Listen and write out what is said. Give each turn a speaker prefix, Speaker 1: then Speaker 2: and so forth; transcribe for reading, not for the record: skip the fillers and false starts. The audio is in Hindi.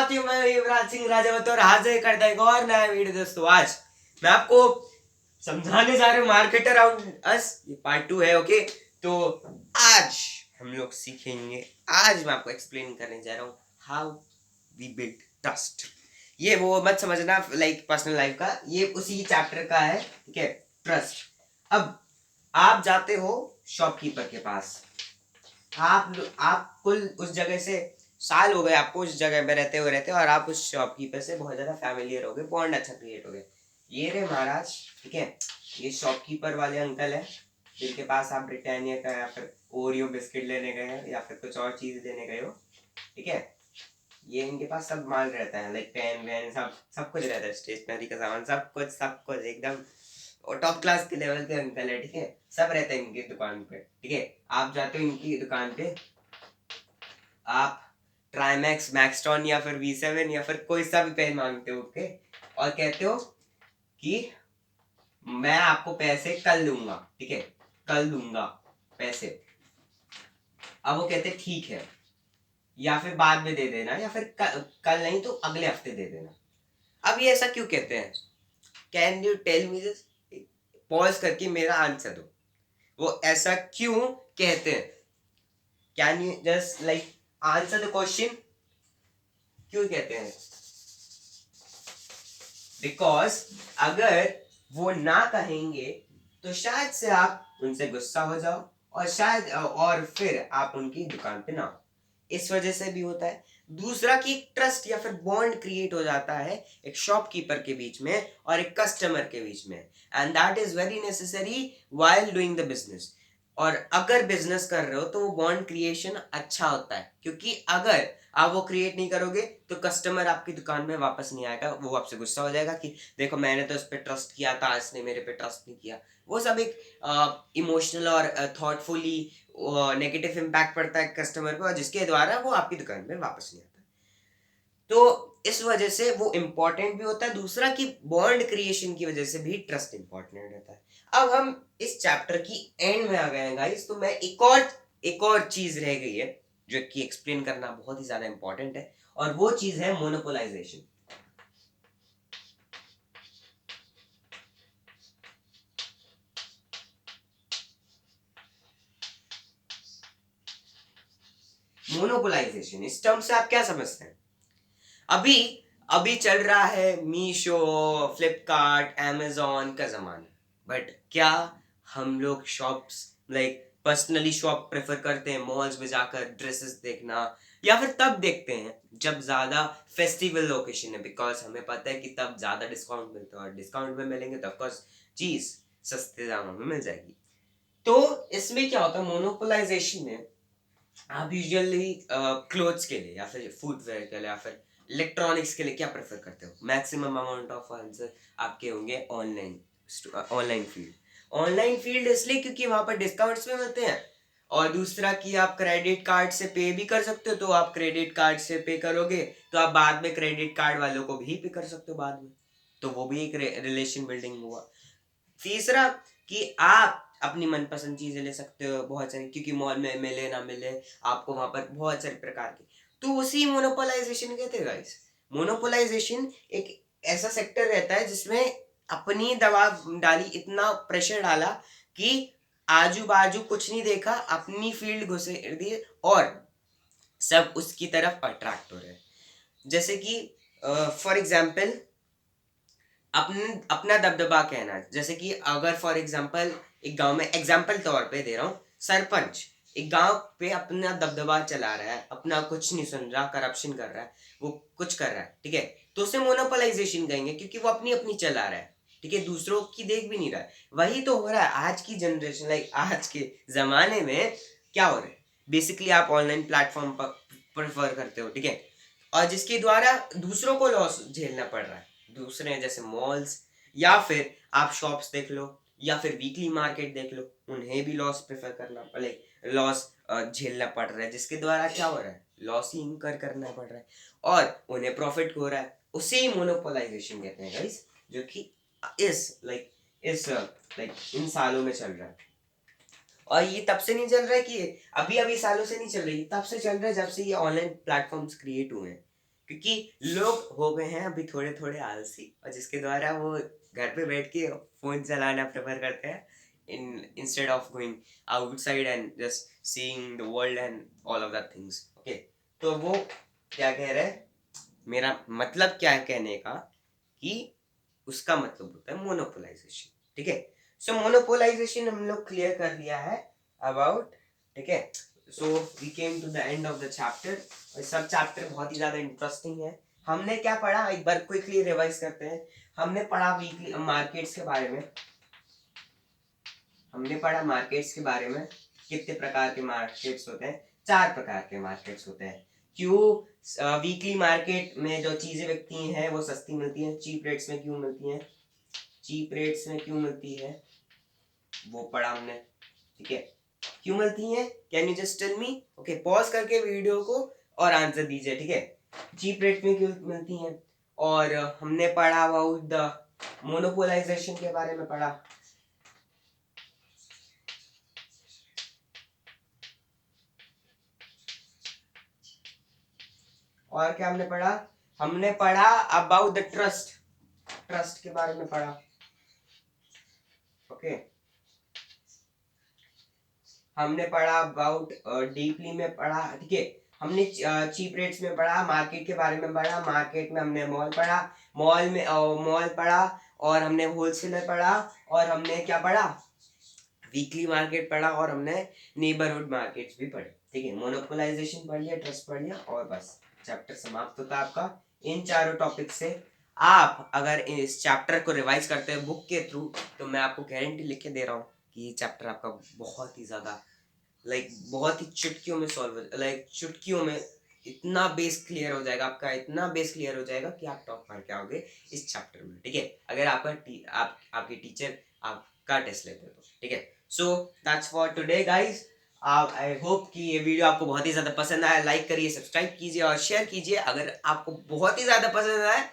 Speaker 1: साथ ही मैं युवराज सिंह राजावत और हाजिर करता एक और नया वीडियो। दोस्तों आज मैं आपको समझाने जा रहा हूँ मार्केट अराउंड अस, ये पार्ट 2 है। ओके, तो आज हम लोग सीखेंगे, आज मैं आपको एक्सप्लेन करने जा रहा हूँ हाउ वी बिल्ड ट्रस्ट। ये वो मत समझना लाइक पर्सनल लाइफ का, ये उसी चैप्टर का है, ठीक है, ट्रस्ट। अब आप जाते हो शॉपकीपर के पास, आप कुल उस जगह से साल हो गए आपको उस जगह में रहते और आप उस शॉपकीपर से बहुत ज्यादा फैमिलियर हो गए, बॉन्ड अच्छा क्रिएट हो गया। ये रे महाराज, ठीक है, ये शॉपकीपर वाले अंकल है जिनके पास आप ब्रिटानिया का या फिर ओरियो बिस्किट लेने गए हैं या फिर कुछ और चीज लेने गए हो, ठीक है। ये इनके पास सब माल रहता है, लाइक पेन वेन सब कुछ रहता है, स्टेशनरी का सामान सब कुछ एकदम और टॉप क्लास के लेवल के अंकल है, ठीक है। सब रहता है इनकी दुकान पे, ठीक है। आप जाते हो इनकी दुकान पे, आप ट्राइमैक्स, मैक्सटॉन या फिर V7 या फिर कोई सा भी पेन मांगते हो, ओके, और कहते हो कि मैं आपको पैसे कल दूंगा, ठीक है, कल दूंगा पैसे। अब वो कहते ठीक है, या फिर बाद में दे देना, या फिर कल नहीं तो अगले हफ्ते दे देना। अब ये ऐसा क्यों कहते हैं? Can you tell me this? Pause करके मेरा आंसर दो, वो ऐसा क्यों कहते हैं? Can you just like answer the question, क्यों कहते हैं? बिकॉज अगर वो ना कहेंगे तो शायद से आप उनसे गुस्सा हो जाओ और शायद और फिर आप उनकी दुकान पे ना हो, इस वजह से भी होता है। दूसरा कि ट्रस्ट या फिर बॉन्ड क्रिएट हो जाता है एक शॉपकीपर के बीच में और एक कस्टमर के बीच में, and that is very necessary while doing the business. और अगर बिजनेस कर रहे हो तो वो बॉन्ड क्रिएशन अच्छा होता है, क्योंकि अगर आप वो क्रिएट नहीं करोगे तो कस्टमर आपकी दुकान में वापस नहीं आएगा, वो आपसे गुस्सा हो जाएगा कि देखो मैंने तो इस पे ट्रस्ट किया था, इसने मेरे पे ट्रस्ट नहीं किया। वो सब एक इमोशनल और थॉटफुली नेगेटिव इम्पैक्ट पड़ता है कस्टमर पे, और जिसके द्वारा वो आपकी दुकान में वापस नहीं आता। तो इस वजह से वो इम्पोर्टेंट भी होता है। दूसरा कि बॉन्ड क्रिएशन की वजह से भी ट्रस्ट इम्पोर्टेंट रहता है। अब हम इस चैप्टर की एंड में आ गए हैं गाइस, तो मैं एक और चीज रह गई है जो कि एक्सप्लेन करना बहुत ही ज्यादा इंपॉर्टेंट है, और वो चीज है मोनोपोलाइजेशन। मोनोपोलाइजेशन इस टर्म से आप क्या समझते हैं? अभी अभी चल रहा है मीशो, फ्लिपकार्ट, अमेजोन का जमाना, बट क्या हम लोग shops like personally shop prefer करते हैं, मॉल्स में जाकर ड्रेसेस देखना, या फिर तब देखते हैं जब ज्यादा फेस्टिवल लोकेशन है, बिकॉज हमें पता है कि तब ज्यादा डिस्काउंट मिलता है, और डिस्काउंट में मिलेंगे तो ऑफकोर्स चीज सस्ते दामों में मिल जाएगी। तो इसमें क्या होता है मोनोपोलाइजेशन में, आप यूजुअली क्लोथ्स के लिए या फिर फुटवेयर के लिए या फिर इलेक्ट्रॉनिक्स के लिए क्या प्रेफर करते हो? मैक्सिमम अमाउंट ऑफ आंसर आपके होंगे online, online field. Online field इसलिए क्योंकि वहां पर डिस्काउंट्स भी मिलते हैं, और दूसरा कि आप क्रेडिट कार्ड से पे भी कर सकते हो, तो आप क्रेडिट कार्ड से पे करोगे तो आप बाद में क्रेडिट कार्ड वालों को भी पे कर सकते हो बाद में, तो वो भी एक रिलेशन बिल्डिंग हुआ। तीसरा कि आप अपनी मनपसंद चीजें ले सकते हो बहुत सारी, क्योंकि मॉल में मिले ना मिले आपको वहां पर बहुत सारे प्रकार की, तो उसी मोनोपोलाइजेशन कहते हैं गाइस। मोनोपोलाइजेशन एक ऐसा सेक्टर रहता है जिसमें अपनी दबाव डाली, इतना प्रेशर डाला कि आजू बाजू कुछ नहीं देखा, अपनी फील्ड घुसे दिए और सब उसकी तरफ अट्रैक्ट हो रहे हैं। जैसे कि फॉर एग्जाम्पल अपना दबदबा कहना, जैसे कि अगर फॉर एग्जांपल एक गांव में, एग्जांपल तौर पे दे रहा हूँ, सरपंच एक गांव पे अपना दबदबा चला रहा है, अपना कुछ नहीं सुन रहा, करप्शन कर रहा है, वो कुछ कर रहा है, ठीक है, तो उसे मोनोपोलाइजेशन कहेंगे, क्योंकि वो अपनी अपनी चला रहा है, ठीक है, दूसरों की देख भी नहीं रहा है। वही तो हो रहा है आज की जनरेशन, लाइक आज के जमाने में क्या हो रहा है, बेसिकली आप ऑनलाइन प्लेटफॉर्म पर प्रेफर करते हो, ठीक है, और जिसके द्वारा दूसरों को लॉस झेलना पड़ रहा है। दूसरे जैसे मॉल्स, या फिर आप शॉप्स देख लो, या फिर वीकली मार्केट देख लो, उन्हें भी लॉस प्रेफर करना पड़े, लॉस झेलना पड़ रहा है, जिसके द्वारा क्या हो रहा है, लॉस ही इंकर करना पड़ रहा है और उन्हें प्रॉफिट हो रहा है। उसे ही मोनोपोलाइजेशन कहते हैं गाइस, जो कि इस इन सालों में चल रहा है। और ये तब से नहीं चल रहा है कि अभी अभी सालों से नहीं चल रही, तब से चल रहा है जब से ये ऑनलाइन प्लेटफॉर्म्स क्रिएट हुए हैं, क्योंकि लोग हो गए हैं अभी थोड़े थोड़े आलसी, और जिसके द्वारा वो घर पे बैठ के फोन चलाना प्रेफर करते हैं instead of going outside and just seeing the world and all of that things. Okay, तो वो क्या कह रहे हैं, मेरा मतलब क्या है कहने का, कि उसका मतलब होता है मोनोपोलाइजेशन. ठीक है, सो मोनोपोलाइजेशन हम लोग क्लियर कर लिया है अबाउट. ठीक है, so we came to the end of the chapter. सब चैप्टर बहुत ही ज्यादा इंटरेस्टिंग है. हमने क्या पढ़ा, एक बार क्विकली रिवाइज करते हैं. हमने पढ़ा वीकली मार्केट्स के बारे में. हमने पढ़ा मार्केट्स के बारे में. कितने प्रकार के मार्केट्स होते हैं? 4 प्रकार के मार्केट्स होते हैं. क्यों वीकली मार्केट में जो चीजें बिकती हैं वो सस्ती मिलती हैं, चीप रेट्स में क्यों मिलती हैं, चीप रेट्स में क्यों मिलती है, वो पढ़ा हमने. ठीक है, क्यों मिलती हैं, can you just tell me? Okay, pause करके वीडियो को और आंसर दीजिए. ठीक है, चीप रेट में क्यों मिलती हैं. और हमने पढ़ा अबाउट द मोनोपोलाइजेशन के बारे में पढ़ा. और क्या हमने पढ़ा? हमने पढ़ा अबाउट द ट्रस्ट. ट्रस्ट के बारे में पढ़ा. ओके, हमने पढ़ा अबाउट डीपली में पढ़ा. ठीक है, हमने चीप रेट्स में पढ़ा, मार्केट के बारे में पढ़ा, मार्केट में हमने मॉल पढ़ा, मॉल पढ़ा, और हमने होलसेलर पढ़ा, और हमने क्या पढ़ा, वीकली मार्केट पढ़ा, और हमने नेबरहुड मार्केट्स भी पढ़े. ठीक है, मोनोपोलाइजेशन पढ़ लिया, ट्रस्ट पढ़ लिया, और बस चैप्टर समाप्त होता है आपका. इन चारों टॉपिक से आप अगर इस चैप्टर को रिवाइज करते हैं बुक के थ्रू, तो मैं आपको गारंटी लिख के दे रहा हूँ कि ये चैप्टर आपका बहुत ही ज्यादा बहुत ही चुटकियों में सॉल्व, चुटकियों में इतना बेस क्लियर हो जाएगा आपका, इतना बेस क्लियर हो जाएगा कि आप टॉप मार के आओगे इस चैप्टर में. ठीक है, अगर आपके टीचर आपका टेस्ट लेते हैं तो. ठीक है, so that's for today guys. I hope कि ये वीडियो आपको बहुत ही ज़्यादा पसंद आया. लाइक करिए, सब्सक्राइब कीजिए और शेयर कीजिए. अगर आपको बहुत ही ज़्यादा पसंद आए